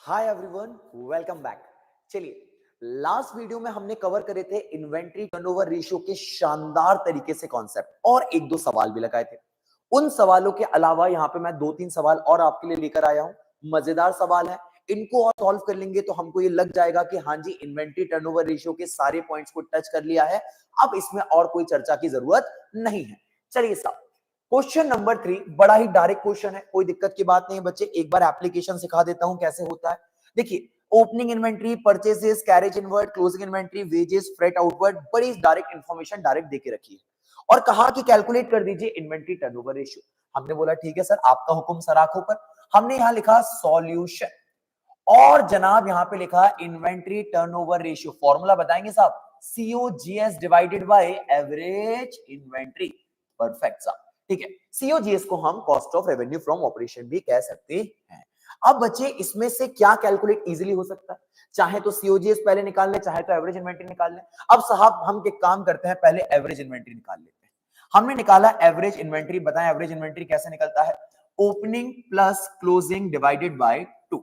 Hi everyone, welcome back. चलिए, last video में हमने कवर करे थे इन्वेंट्री टर्नओवर रेशियो के शानदार तरीके से कॉन्सेप्ट और एक दो सवाल भी लगाए थे। उन सवालों के अलावा यहाँ पे मैं दो तीन सवाल और आपके लिए लेकर आया हूँ। मजेदार सवाल है, इनको और सॉल्व कर लेंगे तो हमको ये लग जाएगा कि हाँ जी, इन्वेंट्री टर्नओवर रेशियो के सारे पॉइंट्स को टच कर लिया है। अब इसमें और कोई चर्चा की जरूरत नहीं है। चलिए साहब, क्वेश्चन नंबर 3 बड़ा ही डायरेक्ट क्वेश्चन है, कोई दिक्कत की बात नहीं है बच्चे। एक बार एप्लीकेशन सिखा देता हूं कैसे होता है। देखिए, opening inventory, purchases, carriage inward, closing inventory, wages, freight outward, बड़ी डायरेक्ट इंफॉर्मेशन डायरेक्ट देके रखी है और कहा कि कैलकुलेट कर दीजिए इन्वेंट्री टर्नओवर रेशियो। हमने बोला ठीक है सर, आपका हुक्म सर आंखों पर। हमने यहां लिखा सॉल्यूशन और जनाब यहां पे लिखा इन्वेंट्री टर्नओवर रेशियो। फॉर्मूला बताएंगे साहब, COGS divided by average inventory. Perfect साहब, ठीक है। सीओजीएस को हम cost of revenue from operation भी कह सकते हैं। अब बच्चे, इसमें से क्या कैलकुलेट इजीली हो सकता है? चाहे तो सीओजीएस पहले निकाल ले, चाहे तो एवरेज इन्वेंट्री निकाल ले। अब साहब हम एक काम करते हैं, पहले एवरेज इन्वेंट्री निकाल लेते हैं। हमने निकाला एवरेज इन्वेंट्री। बताएं एवरेज इन्वेंट्री कैसे निकलता है? Opening plus closing divided by 2।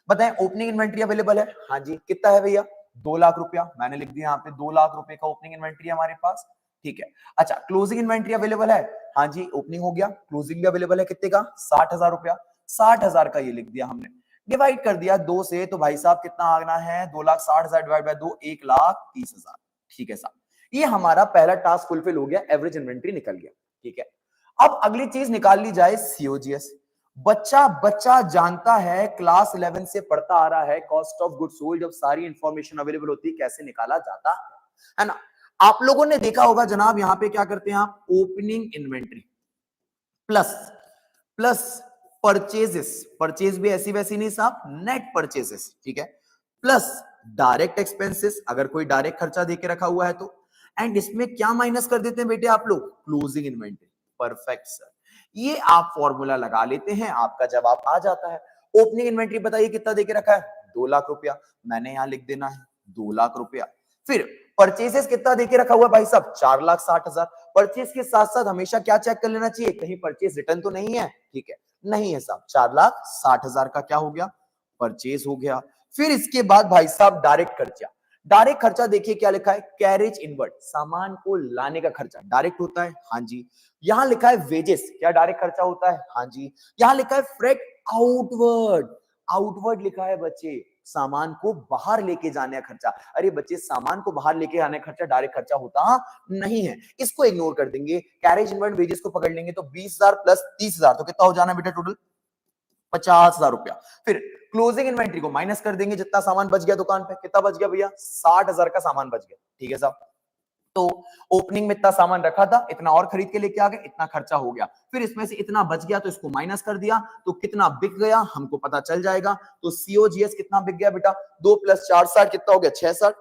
बताएं ओपनिंग इन्वेंट्री अवेलेबल है? हाँ जी, कितना है भैया? 2 लाख रुपया। मैंने लिख दिया यहाँ पे 2 लाख रुपए का ओपनिंग इन्वेंट्री हमारे पास, ठीक है। अच्छा, क्लोजिंग इन्वेंट्री अवेलेबल है? हाँ जी, ओपनिंग हो गया, क्लोजिंग भी अवेलेबल है। कितने का? 60,000 रुपया। 60,000 का ये लिख दिया हमने, डिवाइड कर दिया 2 से, तो भाई साहब कितना आना है? 2,60,000 डिवाइड बाय 2, 1,30,000। ठीक है साहब, ये हमारा पहला टास्क फुलफिल हो गया, एवरेज इन्वेंट्री निकल गया, ठीक है। अब अगली चीज निकाल ली जाए सीओजीएस। बच्चा बच्चा जानता है, क्लास 11 से पढ़ता आ रहा है, कॉस्ट ऑफ गुड्स सोल्ड जब सारी इंफॉर्मेशन अवेलेबल होती है कैसे निकाला जाता है ना। आप लोगों ने देखा होगा जनाब, यहां पे क्या करते हैं आप? Opening inventory plus plus purchases. Purchase भी ऐसी वैसी नहीं साहब, नेट परचेजेस, ठीक है। प्लस डायरेक्ट एक्सपेंसेस, अगर कोई डायरेक्ट खर्चा देके रखा हुआ है तो। एंड इसमें क्या माइनस कर देते हैं बेटे आप लोग? Closing inventory. परफेक्ट सर, ये आप फॉर्मूला लगा लेते हैं, आपका जवाब आ जाता है। ओपनिंग इन्वेंट्री बताइए कितना देके रखा है? 2 लाख रुपया। मैंने यहां लिख देना है 2 लाख रुपया। फिर परचेसेस कितना देके रखा हुआ है भाई साहब? 4,60,000। परचेस के साथ साथ हमेशा क्या चेक कर लेना चाहिए, कहीं परचेस रिटर्न तो नहीं है? ठीक है, नहीं है साहब। 4,60,000 का क्या हो गया? परचेस हो गया। फिर इसके बाद भाई साहब डायरेक्ट खर्चा। डायरेक्ट खर्चा देखिए क्या लिखा है? कैरेज इनवर्ड, सामान को लाने का खर्चा डायरेक्ट होता है, हाँ जी। यहां लिखा है वेजेस, क्या डायरेक्ट खर्चा होता है? हाँ जी। यहां लिखा है फ्रेट आउटवर्ड, आउटवर्ड लिखा है बच्चे, सामान को बाहर लेके जाने का खर्चा। अरे बच्चे, सामान को बाहर लेके आने का खर्चा डायरेक्ट खर्चा होता नहीं है, इसको इग्नोर कर देंगे। कैरेज इनवर्ड वेजेस को पकड़ लेंगे तो 20,000 प्लस 30,000 तो कितना हो जाना बेटा टोटल? 50,000 रुपया। फिर क्लोजिंग इन्वेंट्री को माइनस कर देंगे, जितना सामान बच गया दुकान पे, कितना बच गया भैया? 60,000 का सामान बच गया, ठीक है साहब। तो ओपनिंग में इतना सामान रखा था, इतना और खरीद के लेके आ गए, इतना खर्चा हो गया। फिर इसमें से इतना बच गया तो इसको माइनस कर दिया, तो कितना बिक गया हमको पता चल जाएगा। तो सीओजीएस कितना बिक गया बेटा? 2 प्लस 4 60 कितना हो गया? 66।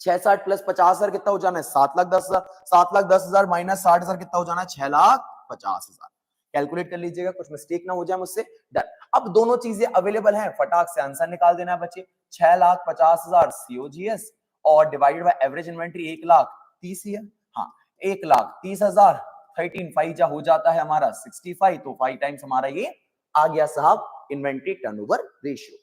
66 प्लस 50,000 कितना हो जाना है? 7,10,000। 7,10,000 माइनस 60,000 कितना हो जाना है? 6,50,000। कैलकुलेट कर लीजिएगा, कुछ मिस्टेक ना हो जाए मुझसे। डन। अब दोनों चीजें अवेलेबल हैं, फटाक से आंसर निकाल देना है बच्चे। 6,50,000 सीओजीएस और डिवाइडेड बाय एवरेज इन्वेंट्री 1,30,000 ही है। हाँ, 1,30,000। 13 5 जा हो जाता है हमारा 65, तो 5 टाइम्स हमारा ये आ गया साहब इन्वेंट्री टर्नओवर रेशियो।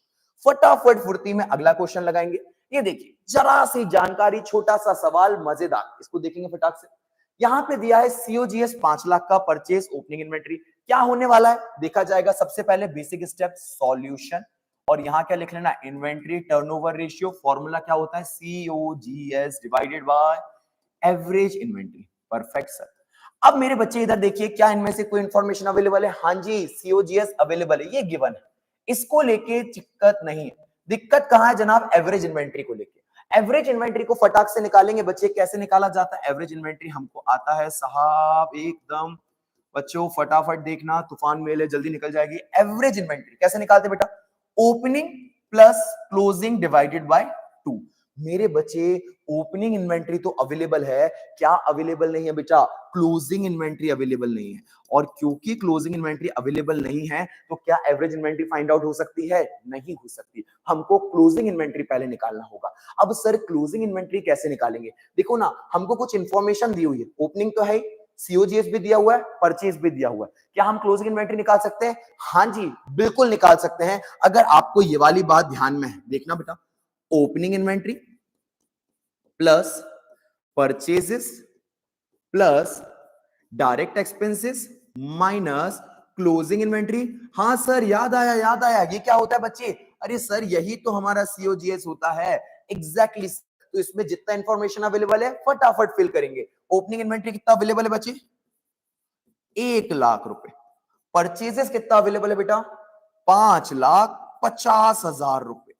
फटाफट फुर्ती में अगला क्वेश्चन लगाएंगे। ये देखिए, जरा सी जानकारी, छोटा सा सवाल, मजेदार, इसको देखेंगे फटाक से। यहां पे दिया है सीओजीएस 5 लाख का, परचेज ओपनिंग इन्वेंट्री। क्या होने वाला है देखा जाएगा। सबसे पहले बेसिक स्टेप सॉल्यूशन, और यहां क्या लिख लेना? Inventory turnover ratio. फॉर्मूला क्या होता है? COGS divided by average inventory. Perfect sir. अब मेरे बच्चे इधर देखिए, क्या इनमें से कोई इंफॉर्मेशन अवेलेबल है? हाँ जी, सीओजीएस अवेलेबल है, ये गिवन है, इसको लेके दिक्कत नहीं है। दिक्कत कहां है जनाब? एवरेज इन्वेंट्री को लेके। एवरेज इन्वेंट्री को फटाक से निकालेंगे बच्चे। कैसे निकाला जाता है एवरेज इन्वेंट्री? हमको आता है साहब एकदम। बच्चों फटाफट देखना, तूफान मेल है, जल्दी निकल जाएगी। एवरेज इन्वेंट्री कैसे निकालते बेटा? Opening plus closing divided by 2। मेरे बच्चे, ओपनिंग इन्वेंट्री तो अवेलेबल है, क्या अवेलेबल नहीं है बेटा? क्लोजिंग इन्वेंट्री अवेलेबल नहीं है। और क्योंकि क्लोजिंग इन्वेंट्री अवेलेबल नहीं है तो क्या एवरेज इन्वेंट्री फाइंड आउट हो सकती है? नहीं हो सकती। हमको क्लोजिंग इन्वेंट्री पहले निकालना होगा। अब सर क्लोजिंग इन्वेंट्री कैसे निकालेंगे? देखो ना, हमको कुछ इंफॉर्मेशन दी हुई है, ओपनिंग तो है, सीओजीएस भी दिया हुआ है, परचेज भी दिया हुआ है, क्या हम क्लोजिंग इन्वेंट्री निकाल सकते हैं? हाँ जी, बिल्कुल निकाल सकते हैं। अगर आपको ये वाली बात ध्यान में है, देखना बेटा, opening inventory plus purchases plus direct expenses minus closing inventory. हाँ सर, याद आया याद आया, ये क्या होता है बच्चे? अरे सर, यही तो हमारा सीओजीएस होता है। एग्जैक्टली तो इसमें जितना इंफॉर्मेशन अवेलेबल है फटाफट फिल करेंगे। ओपनिंग इन्वेंट्री कितना अवेलेबल है बच्चे? 1 लाख रुपए। परचेजेस कितना अवेलेबल है बेटा? 5,50,000 रुपए।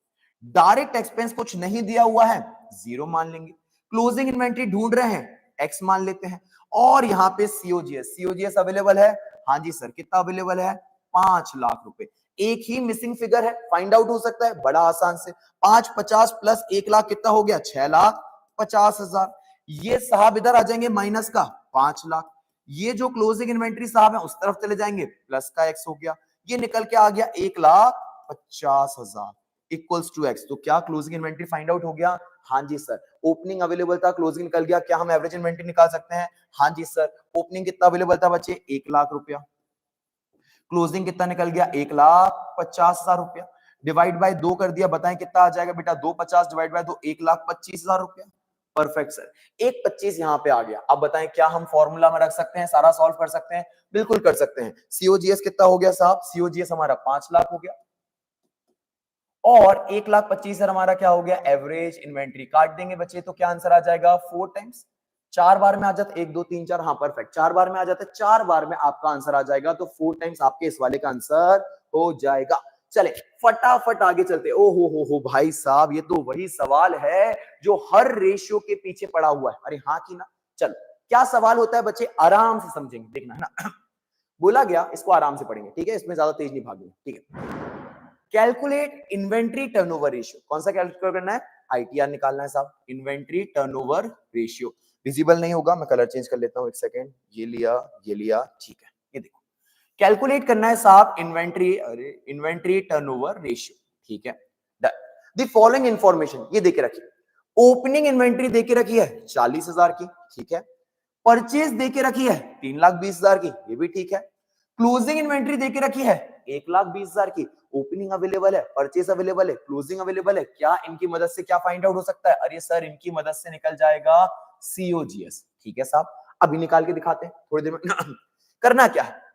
डायरेक्ट एक्सपेंस कुछ नहीं दिया हुआ है, 0 मान लेंगे। क्लोजिंग इन्वेंट्री ढूंढ रहे हैं, x मान लेते हैं। और यहां पे सीओजीएस अवेलेबल है। हाँ जी सर, कितना अवेलेबल है? 5 लाख रुपए। एक ही मिसिंग फिगर है, फाइंड आउट हो सकता है बड़ा आसान से। 550 प्लस 1 लाख कितना हो गया? 6,50,000। ये साहब इधर आ जाएंगे माइनस का 5 लाख। ये जो क्लोजिंग इन्वेंट्री साहब है उस तरफ चले जाएंगे, प्लस का x हो गया। ये निकल के आ गया 1,50,000 इक्वल्स टू x। तो क्या क्लोजिंग इन्वेंट्री फाइंड आउट हो गया? हाँ जी सर। ओपनिंग अवेलेबल था, क्लोजिंग निकल गया, क्या हम एवरेज इन्वेंट्री निकाल सकते हैं? हाँ जी सर। ओपनिंग कितना अवेलेबल था बच्चे? 1 लाख रुपया। क्लोजिंग कितना निकल गया? 1,50,000 रुपया। डिवाइड बाय 2 कर दिया, बताएं कितना आ जाएगा बेटा? 250 डिवाइड बाय 2, 1,25,000 रुपया। परफेक्ट सर, 1,25 यहाँ पे आ गया। अब बताएं क्या हम फॉर्मूला में रख सकते हैं, सारा सॉल्व कर सकते हैं? बिल्कुल कर सकते हैं। सीओजीएस कितना हो गया साहब? सीओजीएस हमारा 5 लाख हो गया और 1,25,000 हमारा क्या हो गया? Average inventory. काट देंगे बच्चे तो क्या आंसर आ जाएगा? 4 टाइम्स। 4 बार में आ जाता, 1 2 3 4, हाँ परफेक्ट, 4 बार में आ जाता है, 4 बार में आपका आंसर आ जाएगा। तो 4 टाइम्स आपके इस वाले का आंसर हो जाएगा। चले फटाफट आगे चलते। ओ हो भाई साहब, ये तो वही सवाल है जो हर रेशियो के पीछे पड़ा हुआ है। अरे हाँ की ना? चलो, क्या सवाल होता है बच्चे? आराम से समझेंगे, देखना है ना। बोला गया, इसको आराम से पढ़ेंगे, ठीक है? इसमें ज्यादा तेज नहीं भागेंगे, ठीक है? Calculate inventory turnover ratio. कौन सा कैलकुलेट करना है? आईटीआर निकालना है साहब। इन्वेंट्री टर्नओवर रेशियो विजिबल नहीं होगा, मैं कलर चेंज कर लेता हूं, एक सेकेंड। ये लिया, ठीक है। ये देखो, कैलकुलेट करना है साहब इन्वेंट्री टर्नओवर रेशियो, ठीक है? द फॉलोइंग इंफॉर्मेशन ये देके रखिए। ओपनिंग इन्वेंट्री देके रखी है 40,000 की, ठीक है? परचेज देके रखी है 3,20,000 की, ये भी ठीक है। क्लोजिंग इन्वेंट्री देके रखी है 1,20,000 की। ओपनिंग अवेलेबल है, परचेज अवेलेबल है, क्लोजिंग अवेलेबल है। क्या इनकी मदद से क्या फाइंड आउट हो सकता है? अरे सर, इनकी मदद से निकल जाएगा सीओजीएस, ठीक है साहब? अभी निकाल के दिखाते हैं थोड़ी देर में। करना क्या है?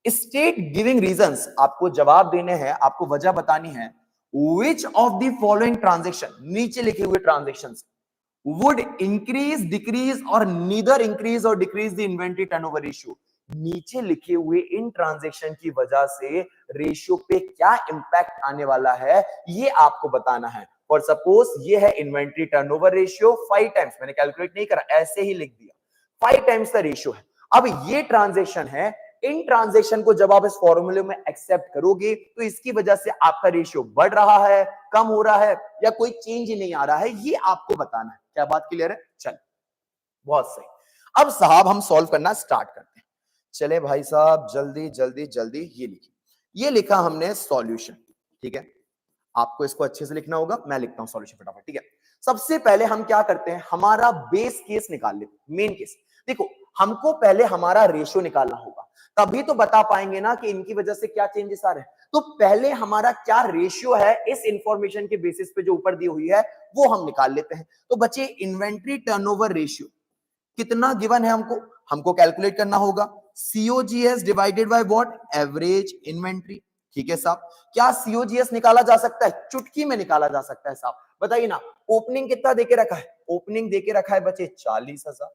स्टेट गिविंग रीजंस, आपको जवाब देने हैं, आपको वजह बतानी है। Which of the following transaction, नीचे लिखे हुए ट्रांजेक्शन would increase, decrease और neither increase और decrease the inventory turnover ratio। नीचे लिखे हुए इन ट्रांजैक्शन की वजह से रेशियो पे क्या इंपैक्ट आने वाला है, ये आपको बताना है। और सपोज ये है इन्वेंट्री टर्नओवर रेशियो 5 टाइम्स, मैंने कैलकुलेट नहीं करा, ऐसे ही लिख दिया, 5 टाइम्स का रेशियो है। अब ये ट्रांजैक्शन है, इन ट्रांजैक्शन को जब आप इस फॉर्मूले में एक्सेप्ट करोगे तो इसकी वजह से आपका रेशियो बढ़ रहा है, कम हो रहा है, या कोई चेंज ही नहीं आ रहा है, ये आपको बताना है। क्या बात क्लियर है? चल, बहुत सही। अब साहब हम सॉल्व करना स्टार्ट करते हैं। चले भाई साहब, जल्दी जल्दी जल्दी ये लिखिए। ये लिखा हमने सॉल्यूशन, ठीक है? आपको इसको अच्छे से लिखना होगा, मैं लिखता हूं सॉल्यूशन फटाफट, ठीक है? सबसे पहले हम क्या करते हैं, हमारा बेस केस निकाल लेते हैं, मेन केस। देखो, हमको पहले हमारा रेशियो निकालना होगा, तभी तो बता पाएंगे ना कि इनकी वजह से क्या चेंजेस आ रहे हैं। तो पहले हमारा क्या रेशियो है, इस इंफॉर्मेशन के बेसिस पे जो ऊपर दी हुई है वो हम निकाल लेते हैं। तो बच्चे, इन्वेंट्री टर्नओवर रेशियो कितना गिवन है हमको कैलकुलेट करना होगा। COGS divided by what? Average inventory, ठीक है साहब? क्या सीओजीएस निकाला जा सकता है? चुटकी में निकाला जा सकता है साहब, बताइए ना। ओपनिंग कितना देके रखा है? ओपनिंग देके रखा है बच्चे 40,000।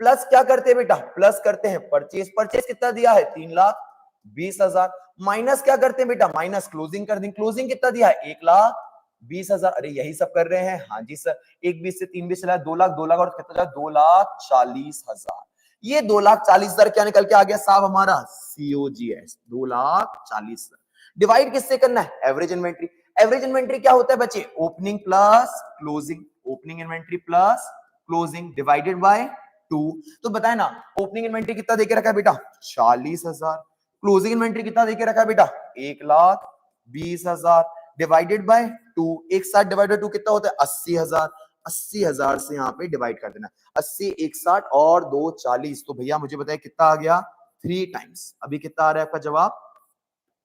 प्लस क्या करते हैं बेटा? प्लस करते हैं परचेज कितना दिया है? 3,20,000। माइनस क्या करते हैं बेटा? माइनस क्लोजिंग कर देंगे। क्लोजिंग कितना दिया है? 1,20,000। अरे यही सब कर रहे हैं, हाँ जी सर। 1,20 से 3,20 चला 2 लाख, 2 लाख और कितना जाए? 2,40,000। ये 2,40,000 क्या निकल के आ गया साहब? हमारा सीओजीएस 2,40,000। डिवाइड किससे करना है? Average inventory. एवरेज इन्वेंट्री क्या होता है बच्चे? Opening plus closing. Opening inventory plus closing divided by 2। तो बताए ना, ओपनिंग इन्वेंट्री कितना देके रखा है बेटा? 40,000। क्लोजिंग इन्वेंट्री कितना देके रखा है बेटा? 1,20,000 डिवाइडेड बाय 2। एक साथ डिवाइड बाय 2 कितना होता है? 80,000। 80,000 से यहाँ पे डिवाइड कर देना। 80 एक 60 और 2 40। तो भैया मुझे बताइए कितना आ गया? 3 टाइम्स। अभी कितना आ रहा है आपका जवाब?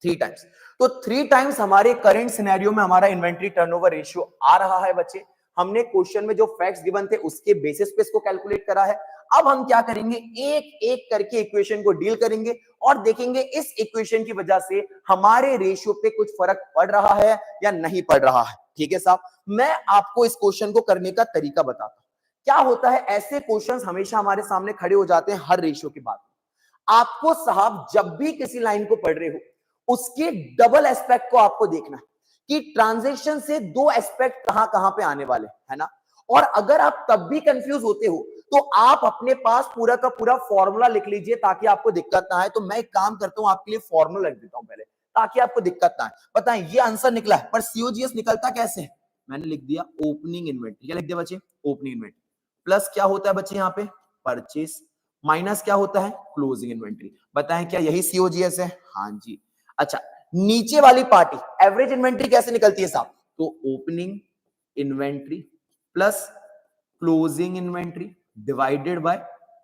3 टाइम्स। तो 3 टाइम्स हमारे करंट सिनेरियो में हमारा इन्वेंट्री टर्नओवर रेशियो आ रहा है बच्चे। हमने क्वेश्चन में जो फैक्ट्स गिवन थे उसके बेसिस पे इसको कैलकुलेट करा है। अब हम क्या करेंगे, एक एक करके इक्वेशन को डील करेंगे और देखेंगे इस इक्वेशन की वजह से हमारे रेशियो पे कुछ फर्क पड़ रहा है या नहीं पड़ रहा है। ठीक है साहब, मैं आपको इस क्वेश्चन को करने का तरीका बताता हूं। क्या होता है, ऐसे क्वेश्चंस हमेशा हमारे सामने खड़े हो जाते हैं हर रेशियो के बाद। आपको साहब जब भी किसी लाइन को पढ़ रहे हो उसके डबल एस्पेक्ट को आपको देखना है कि ट्रांजेक्शन से दो एस्पेक्ट कहां कहां पे आने वाले है ना। और अगर आप तब भी कंफ्यूज होते हो तो आप अपने पास पूरा का पूरा फॉर्मूला लिख लीजिए ताकि आपको दिक्कत ना आए। तो मैं एक काम करता हूं, आपके लिए फॉर्मूला लिख देता हूं पहले ताकि आपको दिक्कत ना आए। बताएं ये आंसर निकला है, पर सीओजीएस निकलता कैसे है? मैंने लिख दिया ओपनिंग इन्वेंट्री। क्या लिख दिया बच्चे? Opening inventory. प्लस क्या होता है बच्चे यहाँ पे? परचेस। माइनस क्या होता है? Closing inventory. बताएं क्या यही सीओजीएस है? हाँ जी। अच्छा, नीचे वाली पार्टी एवरेज इन्वेंट्री कैसे निकलती है साहब? तो opening inventory plus closing inventory divided by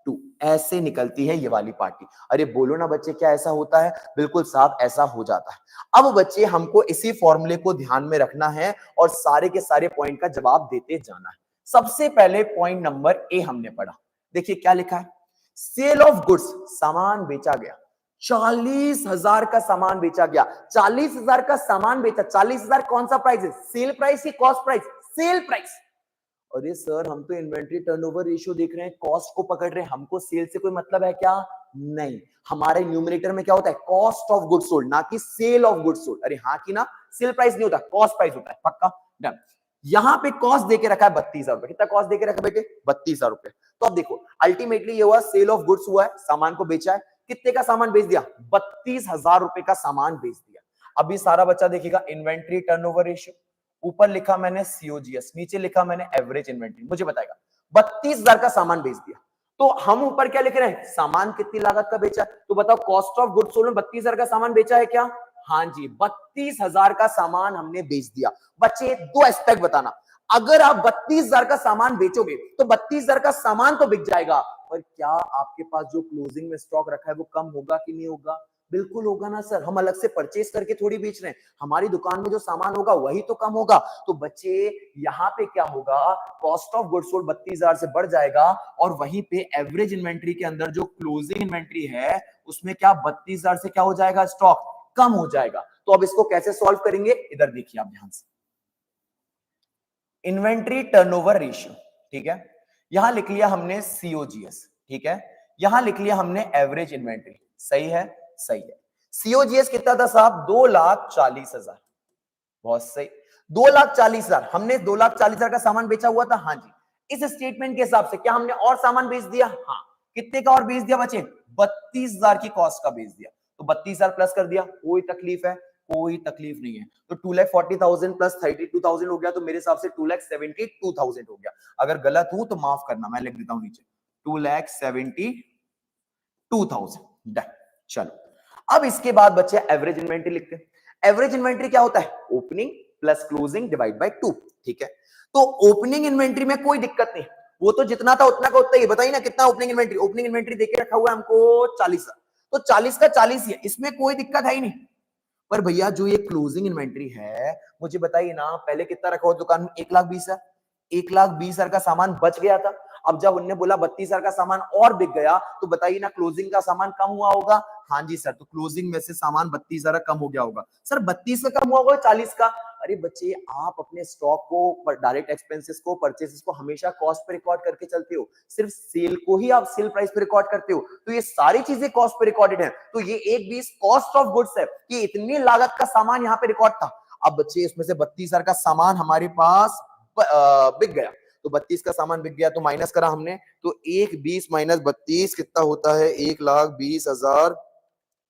2, ऐसे निकलती है ये वाली पार्टी। अरे बोलो ना बच्चे, क्या ऐसा होता है? बिल्कुल साहब ऐसा हो जाता है। अब बच्चे हमको इसी फॉर्मूले को ध्यान में रखना है और सारे के सारे पॉइंट का जवाब देते जाना है। सबसे पहले पॉइंट नंबर ए हमने पढ़ा। देखिए क्या लिखा है, सेल ऑफ गुड्स, सामान बेचा गया। 40,000 का सामान बेचा गया। 40,000 का सामान बेचा। 40,000 कौन सा प्राइस है? सेल प्राइस की कॉस्ट प्राइस? Sale price. अरे सर हम तो इन्वेंट्री टर्नओवर रेशियो देख रहे हैं, कॉस्ट को पकड़ रहे हैं, हमको सेल से कोई मतलब है क्या? नहीं, हमारे न्यूमरेटर में क्या होता है? कॉस्ट ऑफ गुड्स सोल्ड, ना कि सेल ऑफ गुड्स सोल्ड। अरे हाँ की ना, सेल प्राइस नहीं होता, कॉस्ट प्राइस होता है। पक्का डन। यहां पे कॉस्ट देके रखा है 32,000 रुपए। कितना कॉस्ट देके रखा है बेटे? 32,000 रुपए। तो अब देखो अल्टीमेटली ये हुआ, सेल ऑफ गुड्स हुआ है, सामान को बेचा है। कितने का सामान बेच दिया? 32,000 रुपए का सामान बेच दिया। अभी सारा बच्चा देखेगा इन्वेंट्री टर्नओवर रेशियो, ऊपर लिखा मैंने सीओजीएस, नीचे लिखा मैंने एवरेज इन्वेंट्री। मुझे बताएगा 32,000 का सामान बेच दिया, तो हम ऊपर क्या लिख रहे हैं? सामान कितनी लागत का बेचा? तो बताओ कॉस्ट ऑफ गुड्स सोल्ड में 32,000 का सामान बेचा है क्या? हाँ जी, 32,000 का सामान हमने बेच दिया। बच्चे दो एस्पेक्ट बताना, अगर आप 32,000 का सामान बेचोगे तो 32,000 का सामान तो बिक जाएगा, पर क्या आपके पास जो क्लोजिंग में स्टॉक रखा है वो कम होगा कि नहीं होगा? बिल्कुल होगा ना सर, हम अलग से परचेस करके थोड़ी बेच रहे हैं, हमारी दुकान में जो सामान होगा वही तो कम होगा। तो बच्चे यहाँ पे क्या होगा, कॉस्ट ऑफ गुड्स सोल्ड 32,000 से बढ़ जाएगा और वहीं पे एवरेज इन्वेंट्री के अंदर जो क्लोजिंग इन्वेंट्री है उसमें क्या 32,000 से क्या हो जाएगा? स्टॉक कम हो जाएगा। तो अब इसको कैसे सॉल्व करेंगे? इधर देखिए आप ध्यान से, इन्वेंट्री टर्नओवर रेशियो, ठीक है, यहां लिख लिया हमने सीओजीएस, ठीक है, यहां लिख लिया हमने एवरेज इन्वेंट्री। सही है? सही है। सीओजीएस कितना था साहब? 2,40,000। बहुत सही, 2,40,000। हमने 2,40,000 का सामान बेचा हुआ था। हाँ जी, इस स्टेटमेंट के हिसाब से क्या हमने और सामान बेच दिया? हाँ। कितने का और बेच दिया बच्चे? 32,000 की कॉस्ट का बेच दिया। तो 32,000 प्लस कर दिया, कोई तकलीफ है? कोई तकलीफ नहीं है। तो 2,40,000 प्लस 32,000 हो गया, तो मेरे हिसाब से 2,72,000 हो गया। अगर गलत हूं तो माफ करना, मैं लिख देता हूं नीचे 2,72,000। डन। चलो अब इसके बाद बच्चे एवरेज इन्वेंट्री लिखते हैं। एवरेज इन्वेंट्री क्या होता है? Opening plus closing divide by 2, ठीक है। तो ओपनिंग इन्वेंट्री में कोई दिक्कत नहीं, वो तो जितना था उतना का उतना ही। बताइए ना कितना ओपनिंग इन्वेंट्री? ओपनिंग इन्वेंट्री देके रखा हुआ है हमको 40, तो 40 का 40 ही है, इसमें कोई दिक्कत है ही नहीं। पर भैया जो ये क्लोजिंग इन्वेंट्री है, मुझे बताइए ना, पहले कितना रखा हुआ दुकान में? 1,20,000। 1,20,000 का सामान बच गया था। अब जब उन्होंने बोला 32,000 का सामान और बिक गया, तो बताइए ना क्लोजिंग का सामान कम हुआ होगा? हाँ जी सर, तो क्लोजिंग में से सामान 32,000 कम हो गया होगा। सर 32 का कम हुआ होगा 40 का? अरे बच्चे आप अपने स्टॉक को, डायरेक्ट एक्सपेंसेस को, परचेसेस को हमेशा कॉस्ट पे रिकॉर्ड करके चलते हो, सिर्फ सेल को ही आप सेल प्राइस पे रिकॉर्ड करते हो। तो ये सारी चीजें कॉस्ट पे रिकॉर्डेड है। तो ये 1,20 कॉस्ट ऑफ गुड्स है कि इतनी लागत का सामान यहाँ पे रिकॉर्ड था। अब बच्चे इसमें से 32,000 का सामान हमारे पास बिक गया, तो 32 का सामान बिक गया, तो माइनस करा हमने, तो 1,20 माइनस 32 कितना होता है? 1,20,000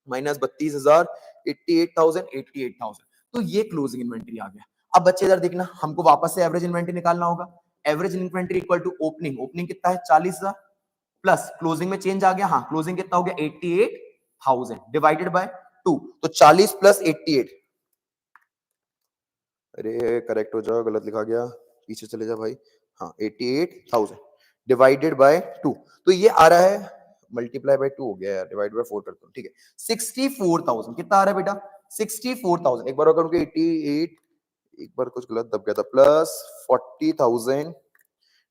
माइनस 32,000, 88,000। तो ये क्लोजिंग इन्वेंट्री आ गया। अब बच्चे इधर देखना, हमको वापस से एवरेज इन्वेंट्री निकालना होगा। Average inventory equal to opening, opening कितना है? 40,000 प्लस क्लोजिंग में चेंज आ गया, हाँ क्लोजिंग कितना हो गया? 88,000 डिवाइडेड बाय 2, तो 40 प्लस 88। अरे करेक्ट हो जाओ, गलत लिखा गया। पीछे चले जा भाई, हाँ 88,000 डिवाइडेड बाय 2, तो ये आ रहा है मल्टीप्लाई बाय 2 हो गया यार, डिवाइड बाय 4 करता हूँ, ठीक है 64,000 कितना आ रहा है बेटा 64,000, एक बार और करूंगा 88, एक बार कुछ गलत दब गया था, प्लस 40,000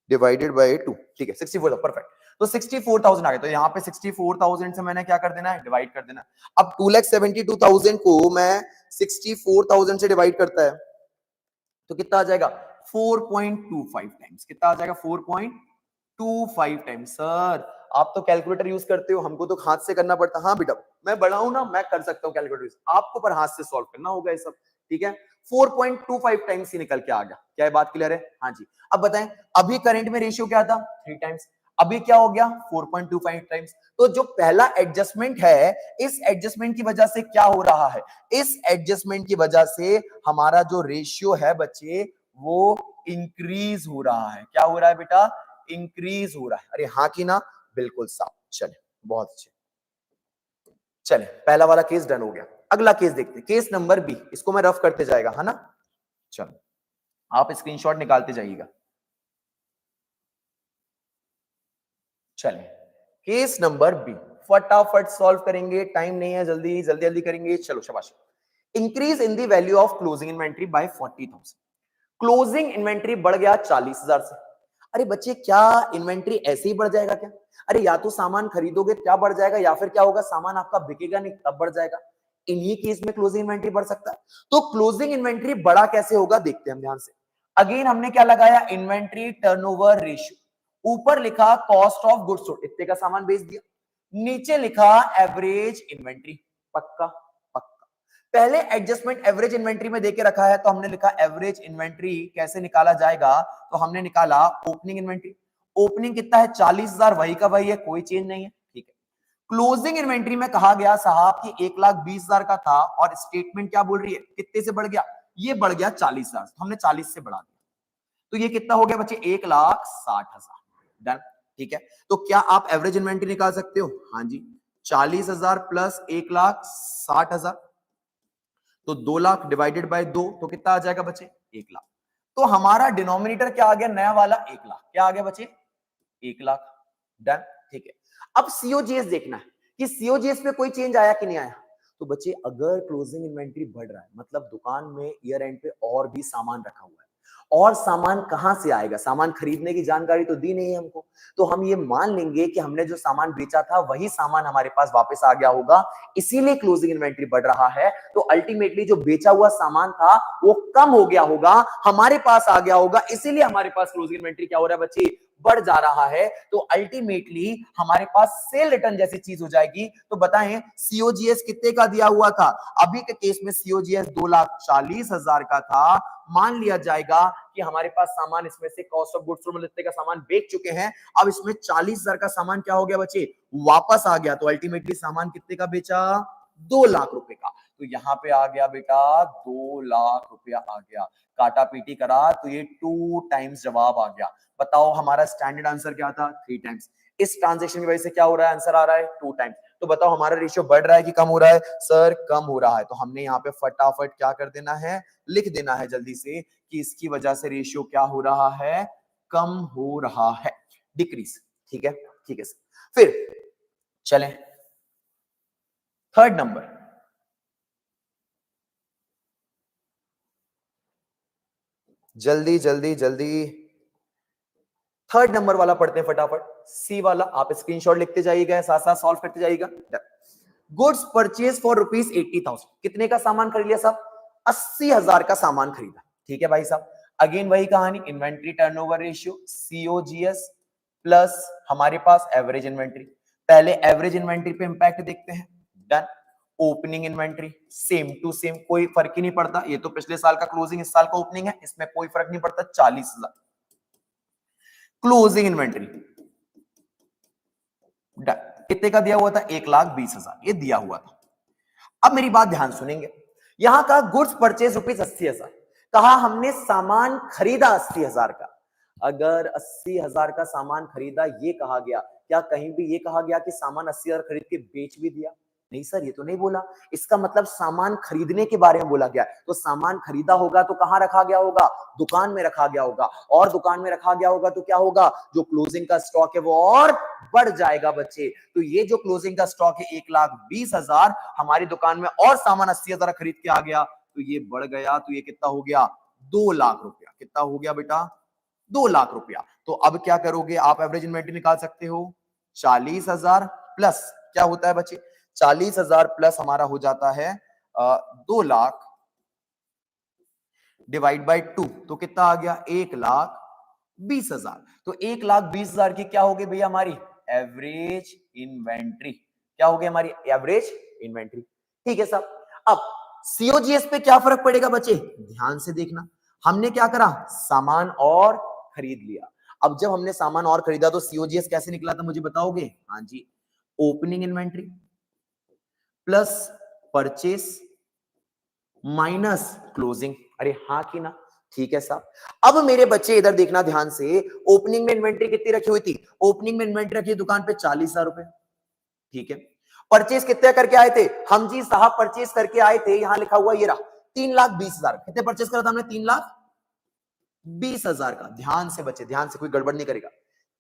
डिवाइडेड बाय 2, ठीक है 64, परफेक्ट। तो 64,000 आ गया, तो यहाँ पे 64,000 से मैंने क्या कर देना है, डिवाइड कर देना है। अब 2,72,000 को मैं 64,000 से डिवाइड करता है तो कितना आ जाएगा 4.25 टाइम्स, कितना आ जाएगा 4.25 टाइम्स। सर आप तो कैलकुलेटर यूज करते हो, हमको तो हाथ से करना पड़ता। हाँ बेटा मैं बड़ा हूं ना, मैं कर सकता हूँ कैलकुलेटर यूज, आपको पर हाथ से सॉल्व करना होगा ये सब, ठीक है 4.25 टाइम्स ही निकल के आ गया। क्या ये बात क्लियर है? हाँ जी। अब बताएं अभी करंट में रेशियो क्या था 3 टाइम्स, अभी क्या हो गया 4.25 टाइम्स। तो जो पहला एडजस्टमेंट है, इस एडजस्टमेंट की वजह से क्या हो रहा है, इस एडजस्टमेंट की वजह से हमारा जो रेशियो है बच्चे वो इंक्रीज हो रहा है। क्या हो रहा है बेटा? इंक्रीज हो रहा है। अरे हाँ की ना, बिल्कुल साफ। चले बहुत अच्छे, चले पहला वाला केस डन हो गया। अगला केस देखते हैं, केस नंबर बी। इसको मैं रफ करते जाएगा, है ना? चलो आप स्क्रीनशॉट निकालते जाइएगा। चले केस नंबर बी फटाफट सॉल्व करेंगे, टाइम नहीं है, जल्दी जल्दी जल्दी करेंगे। चलो शाबाश। Increase in the value of closing inventory by 40,000। Closing inventory बढ़ गया 40,000 से। अरे बच्चे क्या इन्वेंट्री ऐसे ही बढ़ जाएगा क्या? अरे या तो सामान खरीदोगे क्या बढ़ जाएगा, या फिर क्या होगा सामान आपका बिकेगा नहीं तब बढ़ जाएगा। इन्हीं केस में क्लोजिंग इन्वेंट्री बढ़ सकता है। तो क्लोजिंग इन्वेंट्री बड़ा कैसे होगा देखते हैं हम ध्यान से। अगेन हमने क्या लगाया, इन्वेंट्री टर्नओवर रेशियो। ऊपर लिखा कॉस्ट ऑफ गुड्स सोल्ड, इतने का सामान बेच दिया। नीचे लिखा एवरेज इन्वेंट्री। पक्का पक्का। पहले एडजस्टमेंट एवरेज इन्वेंट्री में देके रखा है, तो हमने लिखा एवरेज इन्वेंट्री कैसे निकाला जाएगा, तो हमने निकाला ओपनिंग इन्वेंट्री। ओपनिंग कितना है 40,000, वही का वही है, कोई चेंज नहीं है, ठीक है। क्लोजिंग इन्वेंट्री में कहा गया साहब कि 1,20,000 का था, और स्टेटमेंट क्या बोल रही है कितने से बढ़ गया, ये बढ़ गया 40,000, तो हमने 40 से बढ़ा दिया। तो ये कितना हो गया बच्चे 1,60,000। डन, ठीक है। तो क्या आप एवरेज इन्वेंट्री निकाल सकते हो? हाँ जी। 40,000 प्लस 1,60,000, तो 2 लाख डिवाइडेड बाय 2, तो कितना आ जाएगा बच्चे 1 लाख। तो हमारा डिनोमिनेटर क्या आ गया नया वाला 1 लाख। क्या आ गया बच्चे 1 लाख। डन, ठीक है। अब सीओजीएस देखना है कि सीओजीएस पे कोई चेंज आया कि नहीं आया। तो बच्चे अगर क्लोजिंग इन्वेंट्री बढ़ रहा है मतलब दुकान में ईयर एंड पे और भी सामान रखा हुआ है, और सामान कहां से आएगा, सामान खरीदने की जानकारी तो दी नहीं है हमको, तो हम ये मान लेंगे कि हमने जो सामान बेचा था वही सामान हमारे पास वापस आ गया होगा, इसीलिए क्लोजिंग इन्वेंट्री बढ़ रहा है। तो अल्टीमेटली जो बेचा हुआ सामान था वो कम हो गया होगा, हमारे पास आ गया होगा, इसीलिए हमारे पास क्लोजिंग इन्वेंट्री क्या हो रहा है बच्चे बढ़ जा रहा है। तो अल्टीमेटली हमारे पास सेल रिटर्न जैसी चीज हो जाएगी। तो बताएं सीओजीएस कितने का दिया हुआ था, अभी के केस में सीओजीएस 2,40,000 का था। मान लिया जाएगा कि हमारे पास सामान इसमें से कॉस्ट ऑफ गुड्स सोल्ड इतने का सामान बेच चुके हैं, अब इसमें 40,000 का सामान क्या हो गया बच्चे वापस आ गया। तो अल्टीमेटली सामान कितने का बेचा 2 लाख रुपए का। तो यहां पे आ गया बेटा 2 लाख रुपया आ गया। काटा पीटी करा तो ये 2 टाइम्स जवाब आ गया। बताओ हमारा स्टैंडर्ड आंसर क्या था 3 टाइम्स। इस ट्रांजेक्शन की वजह से क्या हो रहा है, आंसर आ रहा है 2 टाइम्स। तो बताओ हमारा रेशियो बढ़ रहा है कि कम हो रहा है? सर कम हो रहा है। तो हमने यहाँ पे फटाफट क्या कर देना है, लिख देना है जल्दी से कि इसकी वजह से रेशियो क्या हो रहा है, कम हो रहा है, डिक्रीज। ठीक है, ठीक है सर। फिर चलें थर्ड नंबर। जल्दी जल्दी जल्दी थर्ड नंबर वाला पढ़ते हैं फटाफट। सी वाला आप स्क्रीनशॉट लिखते जाइएगा, साथ साथ सॉल्व करते जाइएगा। Goods purchase for ₹80,000। कितने का सामान खरीद लिया साहब? 80,000 का सामान खरीदा। ठीक है भाई साहब। अगेन वही कहानी, inventory turnover ratio COGS plus हमारे पास एवरेज इन्वेंट्री। पहले एवरेज इन्वेंट्री पे इंपैक्ट देखते हैं। Done. Opening inventory same to same, कोई फर्क ही नहीं पड़ता। ये तो पिछले साल का क्लोजिंग, इस साल का ओपनिंग है, इसमें कोई फर्क नहीं पड़ता। 40,000 क्लोजिंग इन्वेंट्री। कितने का दिया हुआ था? 1,20,000 ये दिया हुआ था। अब मेरी बात ध्यान सुनेंगे। यहां का गुड्स परचेज ₹80,000, कहा हमने सामान खरीदा 80,000 का। अगर 80,000 का सामान खरीदा ये कहा गया, क्या कहीं भी ये कहा गया कि सामान 80,000 खरीद के बेच भी दिया? नहीं सर, ये तो नहीं बोला। इसका मतलब सामान खरीदने के बारे में बोला गया है। तो सामान खरीदा होगा तो कहां रखा गया होगा? दुकान में रखा गया होगा। और दुकान में रखा गया होगा तो क्या होगा? जो क्लोजिंग का स्टॉक है वो और बढ़ जाएगा बच्चे। तो ये जो क्लोजिंग का स्टॉक है 1,20,000, हमारी दुकान में और सामान 80,000 खरीद के आ गया तो ये बढ़ गया। तो ये कितना हो गया? 2 लाख रुपया। कितना हो गया बेटा? 2 लाख रुपया। तो अब क्या करोगे आप? एवरेज इन्वेंटरी निकाल सकते हो। 40,000 प्लस क्या होता है बच्चे? 40,000 प्लस हमारा हो जाता है 2 लाख डिवाइड बाई 2, तो कितना आ गया? 1,20,000। तो 1,20,000 की क्या होगी भैया? हमारी एवरेज इन्वेंट्री। क्या होगी हमारी एवरेज इन्वेंट्री? ठीक है साहब। अब सीओजीएस पे क्या फर्क पड़ेगा बच्चे? ध्यान से देखना। हमने क्या करा? सामान और खरीद लिया। अब जब हमने सामान और खरीदा तो सीओजीएस कैसे निकला था मुझे बताओगे? हाँ जी, opening inventory plus purchase minus closing. अरे हाँ कि ना? ठीक है साहब। अब मेरे बच्चे इधर देखना ध्यान से। ओपनिंग में इन्वेंट्री कितनी रखी हुई थी? ओपनिंग में इन्वेंट्री रखी दुकान पे 40,000 रुपए। ठीक है। परचेज कितने करके आए थे? हम जी साहब परचेज करके आए थे, यहां लिखा हुआ ये रहा 3,20,000। कितने परचेज करा था हमने? 3,20,000 का। ध्यान से बच्चे, ध्यान से, कोई गड़बड़ नहीं करेगा।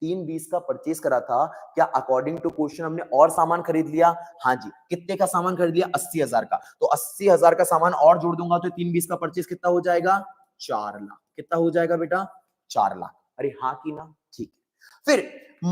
3,20 का परचेज करा था। क्या अकॉर्डिंग टू क्वेश्चन हमने और सामान खरीद लिया? हाँ जी। कितने का सामान खरीद लिया? 80,000 का। तो 80,000 का सामान और जोड़ दूंगा तो 3,20 का परचेज कितना हो जाएगा? 4 लाख। कितना हो जाएगा बेटा? 4 लाख। अरे हाँ की ना? ठीक है। फिर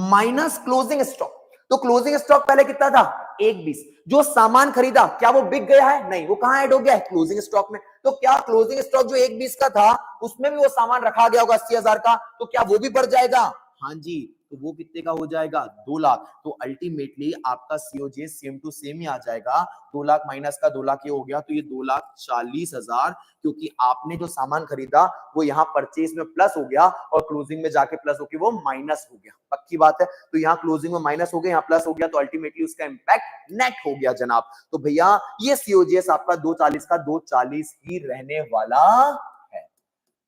माइनस क्लोजिंग स्टॉक। तो क्लोजिंग स्टॉक पहले कितना था? 1,20। जो सामान खरीदा क्या वो बिक गया है? नहीं, वो कहां ऐड हो गया है? क्लोजिंग स्टॉक में। तो क्या क्लोजिंग स्टॉक जो 1,20 का था उसमें भी वो सामान रखा गया होगा 80,000 का, तो क्या वो भी बढ़ जाएगा? हाँ जी। तो वो कितने का हो जाएगा? 2 लाख। तो अल्टीमेटली आपका सीओजीएस सेम टू सेम ही आ जाएगा। 2 लाख माइनस का 2 लाख ये हो गया, तो ये 2,40,000, क्योंकि आपने जो सामान खरीदा वो यहाँ परचेज में प्लस हो गया और क्लोजिंग में जाके प्लस होकर वो माइनस हो गया। पक्की बात है। तो यहाँ क्लोजिंग में माइनस हो गया, यहाँ प्लस हो गया, तो अल्टीमेटली उसका इंपैक्ट नेट हो गया जनाब। तो भैया ये सीओजीएस आपका 240 का 240 ही रहने वाला है।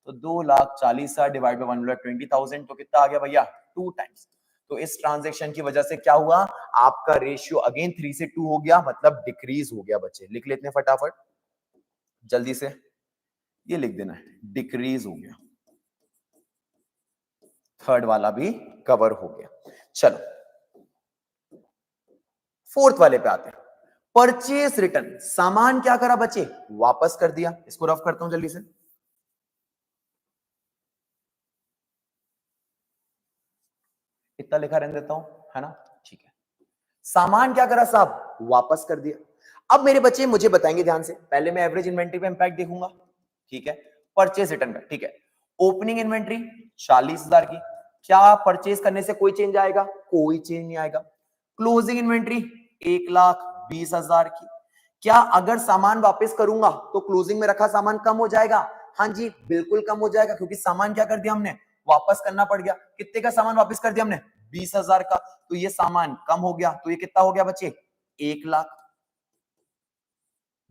तो 2,40,000 डिवाइड बाय 1,20,000 तो कितना आ गया भैया? 2 टाइम्स। तो इस ट्रांजैक्शन की वजह से क्या हुआ? आपका रेशियो अगेन 3 से 2 हो गया, मतलब डिक्रीज हो गया बच्चे। लिख लेते हैं फटाफट जल्दी से, ये लिख देना है, डिक्रीज हो गया। थर्ड वाला भी कवर हो गया। चलो फोर्थ वाले पे आते हैं। Purchase return. सामान क्या करा बच्चे? वापस कर दिया। इसको रफ करता हूं जल्दी से। इतना लिखा रहने देता हूं, है ना? ठीक है। सामान क्या करा साहब? वापस कर दिया। अब मेरे बच्चे मुझे बताएंगे ध्यान से। पहले मैं एवरेज इन्वेंट्री पे इंपैक्ट देखूंगा, ठीक है। परचेस रिटर्न का, ठीक है। ओपनिंग इन्वेंट्री 40,000 की। क्या परचेस करने से कोई चेंज आएगा? कोई चेंज नहीं आएगा। क्लोजिंग इन्वेंट्री 1,20,000 की। क्या अगर सामान वापस करूंगा तो क्लोजिंग में रखा सामान कम हो जाएगा? हाँ जी, बिल्कुल कम हो जाएगा, क्योंकि सामान क्या कर दिया हमने? वापस करना पड़ गया। कितने का सामान वापस कर दिया हमने? 20,000 का। तो ये सामान कम हो गया, तो ये कितना हो गया बच्चे? 1 लाख।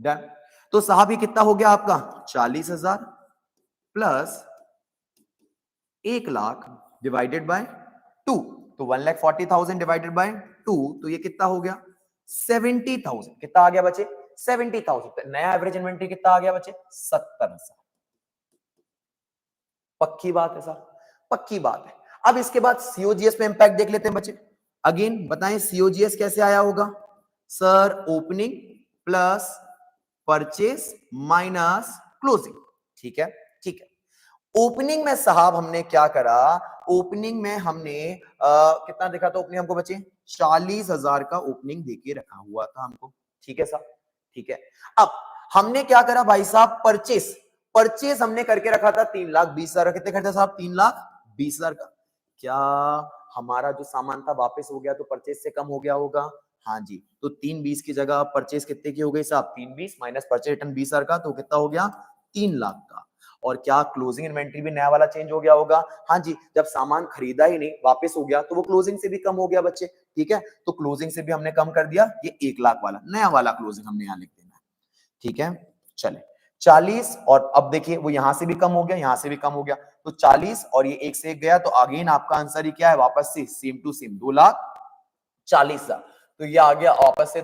डन। तो साहब ये कितना हो गया आपका? 40,000 प्लस 1 लाख डिवाइडेड बाय 2, तो 1,40,000 डिवाइडेड बाय 2, तो ये कितना हो गया? 70,000। कितना आ गया बच्चे? 70,000। नया एवरेज इन्वेंट्री कितना आ गया बच्चे? 70,000। पक्की बात है साहब, पक्की बात है। अब इसके बाद सीओजीएस पे इंपैक्ट देख लेते हैं बच्चे। अगेन बताएं सीओजीएस कैसे आया होगा? Sir opening plus purchase minus closing. ठीक है, ठीक है। ओपनिंग में साहब हमने क्या करा? ओपनिंग में हमने कितना देखा था ओपनिंग हमको बच्चे? 40,000 का ओपनिंग देके रखा हुआ था हमको। ठीक है साहब, ठीक है। अब हमने क्या करा भाई साहब? परचेस। परचेस हमने करके रखा था 3,20,000। कितने खर्चा साहब? 3,20,000 का। क्या हमारा जो सामान था वापस हो गया तो परचेस से कम हो गया होगा? हाँ जी। तो 3,20 की जगह परचेस कितने की हो गई साहब? 3,20 माइनस परचेस रिटर्न 20,000 का, तो कितना हो गया? 3 लाख का। और क्या क्लोजिंग इन्वेंट्री भी नया वाला चेंज हो गया होगा? हाँ जी। जब सामान खरीदा ही नहीं वापस हो गया तो वो क्लोजिंग से भी कम हो गया बच्चे। ठीक है, तो क्लोजिंग से भी हमने कम कर दिया। ये 1 लाख वाला नया वाला क्लोजिंग हमने यहां लिख देना है। ठीक है, चले 40, और अब देखिए वो यहां से भी कम हो गया, यहां से भी कम हो गया, तो 40 और ये 1 से 1 गया, तो अगेन आपका आंसर ही क्या है? वापस से सेम टू सेम 2,40,000। तो ये आ गया वापस से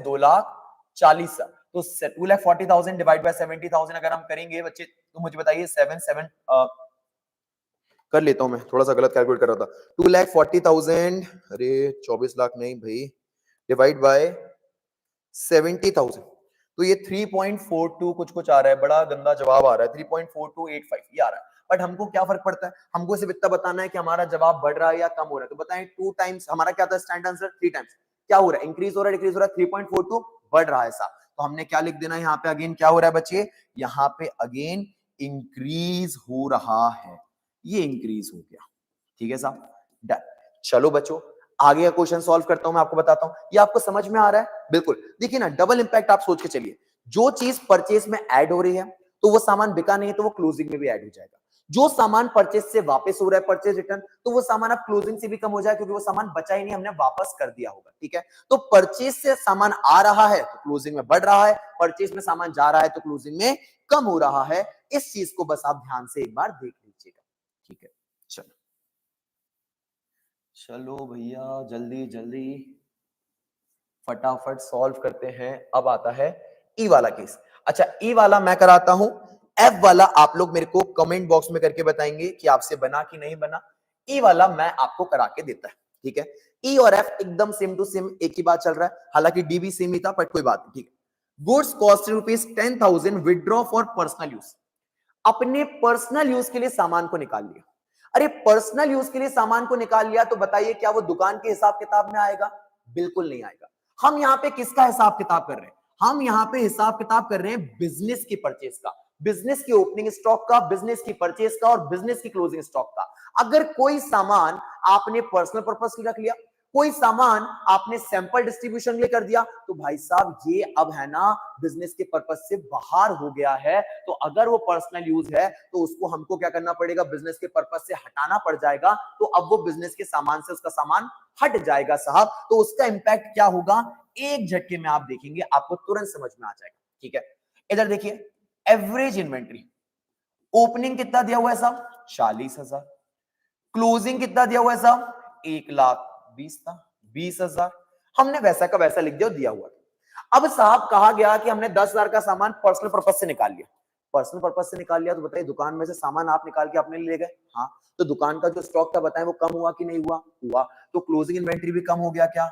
40,000, तो 2,40,000 डिवाइड बाय 70,000 अगर हम करेंगे बच्चे तो मुझे बताइए 7 कर लेता हूं, मैं थोड़ा सा गलत कैलकुलेट कर रहा था। 2,40,000, अरे 24 लाख नहीं भाई, डिवाइड बाय 70,000, तो ये 3.42 कुछ कुछ आ रहा है, बड़ा गंदा जवाब आ रहा है, 3.4285 ये आ रहा है। बट हमको क्या फर्क पड़ता है, हमको सिर्फ इतना बताना है कि हमारा जवाब बढ़ रहा है या कम हो रहा है। तो बताएं 2 टाइम्स हमारा क्या था स्टैंडर्ड आंसर, 3 टाइम्स क्या हो रहा है, इंक्रीज हो रहा है डिक्रीज हो रहा है, 3.42 बढ़ रहा है साहब। तो हमने क्या लिख देना है यहाँ पे, अगेन क्या हो रहा है बच्चे, यहाँ पे अगेन इंक्रीज हो रहा है, ये इंक्रीज हो गया, ठीक है साहब, डन। चलो बच्चों आगे का क्वेश्चन सॉल्व करता हूं, मैं आपको बताता हूं, ये आपको समझ में आ रहा है, बिल्कुल। देखिए ना डबल इंपैक्ट आप सोच के चलिए, जो चीज परचेज में ऐड हो रही है तो वो सामान बिका नहीं तो वो क्लोजिंग में भी ऐड हो जाएगा, जो सामान परचेज से वापस हो रहा है परचेज रिटर्न, तो वो सामान अब क्लोजिंग से भी कम हो जाएगा क्योंकि वो सामान बचा ही नहीं, हमने वापस कर दिया होगा, ठीक है। तो परचेज से सामान आ रहा है तो क्लोजिंग में बढ़ रहा है, परचेज में सामान जा रहा है तो क्लोजिंग में कम हो रहा है। इस चीज को बस आप ध्यान से एक बार देख लीजिएगा, ठीक है। चलो चलो भैया जल्दी जल्दी फटाफट सॉल्व करते हैं। अब आता है ई वाला केस। अच्छा ई वाला मैं कराता हूं, एफ वाला आप लोग मेरे को कमेंट बॉक्स में करके बताएंगे कि आपसे बना कि नहीं बना। ई वाला मैं आपको करा के देता है, ठीक है। ई और एफ एकदम सेम टू सेम एक ही बात चल रहा है, हालांकि डी भी सेम ही था बट कोई बात नहीं, ठीक है। Goods cost ₹10,000 withdraw for personal use, अपने पर्सनल यूज के लिए सामान को निकाल लिया। अरे पर्सनल यूज के लिए सामान को निकाल लिया तो बताइए क्या वो दुकान के हिसाब किताब में आएगा, बिल्कुल नहीं आएगा। हम यहां पे किसका हिसाब किताब कर रहे हैं, हम यहां पे हिसाब किताब कर रहे हैं बिजनेस की परचेज का, बिजनेस की ओपनिंग स्टॉक का, बिजनेस की परचेज का और बिजनेस की क्लोजिंग स्टॉक का। अगर कोई सामान आपने पर्सनल पर्पस के लिए रख लिया, कोई सामान आपने सैंपल डिस्ट्रीब्यूशन के लिए कर दिया, तो भाई साहब ये अब है ना बिजनेस के पर्पस से बाहर हो गया है। तो अगर वो पर्सनल यूज है तो उसको हमको क्या करना पड़ेगा, बिजनेस के पर्पस से हटाना पड़ जाएगा। तो अब वो बिजनेस के सामान से उसका सामान हट जाएगा साहब, तो उसका इंपैक्ट क्या होगा एक झटके में आप देखेंगे, आपको तुरंत समझ में आ जाएगा, ठीक है। इधर देखिए एवरेज इन्वेंट्री, ओपनिंग कितना दिया हुआ है साहब 40,000, क्लोजिंग कितना दिया हुआ है साहब 1,20,000 था, 20,000 हमने वैसा का वैसा लिख दिया हुआ। अब साहब कहा गया कि हमने 10,000 का सामान पर्सनल पर्पस से निकाल लिया, पर्सनल पर्पस से निकाल लिया तो बताइए दुकान में से सामान आप निकाल के अपने ले गए, हाँ तो दुकान का जो स्टॉक था बताएं वो कम हुआ कि नहीं हुआ, हुआ। तो क्लोजिंग इन्वेंट्री भी कम हो गया क्या,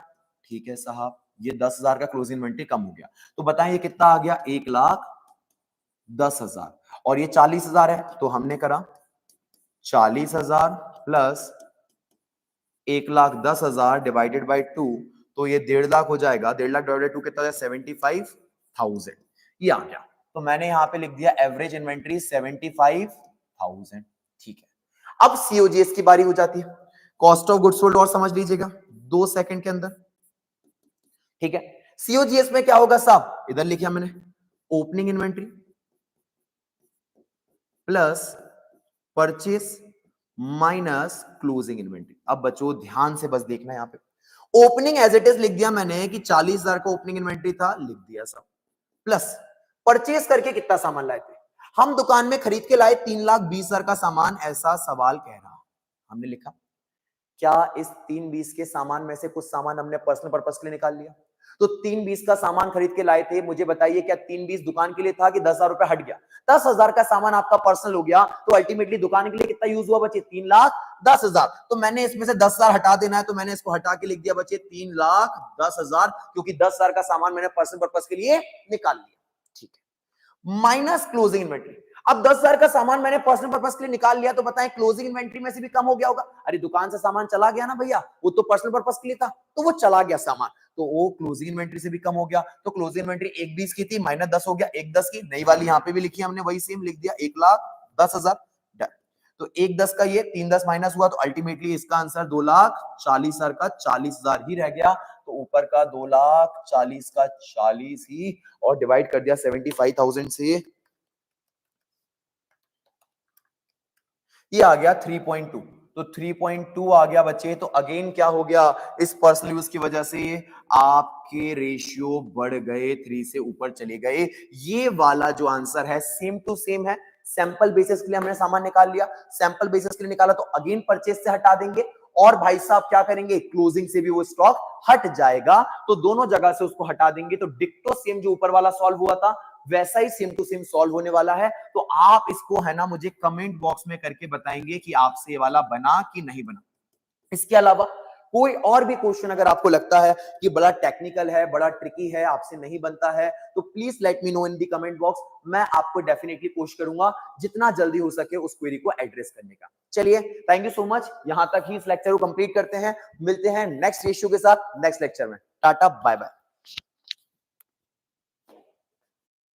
ठीक है साहब ये 10,000 का क्लोजिंग इन्वेंट्री कम हो गया। तो बताएं ये कितना आ गया 1,10,000 और ये 40,000 है, तो हमने करा 40,000 प्लस 1,10,000 डिवाइडेड बाई 2, तो ये 1,50,000 हो जाएगा। 1,50,000 डिवाइडेड 2 कितना है 75,000, ये आ गया। तो मैंने यहां पे लिख दिया एवरेज इन्वेंट्री 75,000, ठीक है। अब सीओजीएस की बारी हो जाती है, कॉस्ट ऑफ गुड्स सोल्ड, और समझ लीजिएगा 2 सेकंड के अंदर, ठीक है। सीओजीएस में क्या होगा साहब, इधर लिखा मैंने opening inventory plus purchase minus closing inventory. अब बच्चों ध्यान से बस देखना है, यहां पे ओपनिंग एज इट इज लिख दिया मैंने कि 40,000 का ओपनिंग इन्वेंट्री था, लिख दिया सब, प्लस परचेस करके कितना सामान लाए थे, हम दुकान में खरीद के लाए 3,20,000 का सामान, ऐसा सवाल कह रहा, हमने लिखा क्या इस 3,20 के सामान में से कुछ सामान हमने पर्सनल पर्पस के लिए निकाल लिया। तो 3,20 का सामान खरीद के लाए थे, मुझे बताइए क्या 3,20 दुकान के लिए था कि 10,000 रुपए हट गया, 10,000 का सामान आपका पर्सनल हो गया, तो अल्टीमेटली दुकान के लिए कितना यूज हुआ बच्चे 3,10,000। तो मैंने इसमें से 10,000 हटा देना है, तो मैंने इसको हटा के लिख दिया बच्चे 3,10,000, क्योंकि 10,000 का सामान मैंने पर्सनल पर्पस के लिए निकाल लिया, ठीक है। माइनस क्लोजिंग इन्वेंट्री, अब 10,000 का सामान मैंने पर्सनल पर्पस के लिए निकाल लिया, तो बताएं क्लोजिंग इन्वेंट्री में से भी कम हो गया होगा। अरे दुकान से सामान चला गया ना भैया, वो तो पर्सनल पर्पस के लिए था, तो वो चला गया सामान, तो वो क्लोजिंग इन्वेंट्री से भी कम हो गया। तो क्लोजिंग इन्वेंट्री 1,20 की थी, माइनस 10 हो गया 1,10 की, नई वाली यहां पे भी लिखी हमने, वही सेम लिख दिया 1,10,000, डन। तो 1,10 का ये 3,10 माइनस हुआ, तो अल्टीमेटली इसका आंसर 2,40,000 का 40,000 ही रह गया। तो ऊपर का 2,40,000 का 40 ही, और डिवाइड कर दिया 75,000 से, ये आ गया 3.2। तो 3.2 आ गया बच्चे। तो अगेन क्या हो गया, इस पर्सनल यूज की वजह से आपके रेशियो बढ़ गए, 3 से ऊपर चले गए। ये वाला जो आंसर है सेम टू सेम है, सैंपल बेसिस के लिए हमने सामान निकाल लिया, सैंपल बेसिस के लिए निकाला तो अगेन परचेज से हटा देंगे, और भाई साहब क्या करेंगे, क्लोजिंग से भी वो स्टॉक हट जाएगा, तो दोनों जगह से उसको हटा देंगे, तो डिक्टो सेम जो ऊपर वाला सॉल्व हुआ था वैसा ही सेम टू सेम सॉल्व होने वाला है। तो आप इसको है ना मुझे कमेंट बॉक्स में करके बताएंगे कि आपसे ये वाला बना कि नहीं बना। इसके अलावा कोई और भी क्वेश्चन अगर आपको लगता है कि बड़ा टेक्निकल है, बड़ा ट्रिकी है, आपसे नहीं बनता है, तो please let me know in the comment box. मैं आपको डेफिनेटली कोशिश करूंगा जितना जल्दी हो सके उस क्वेरी को एड्रेस करने का। चलिए, थैंक यू सो मच। यहां तक ही इस लेक्चर को कंप्लीट करते हैं। मिलते हैं नेक्स्ट रेशियो के साथ नेक्स्ट लेक्चर में। Tata, bye bye.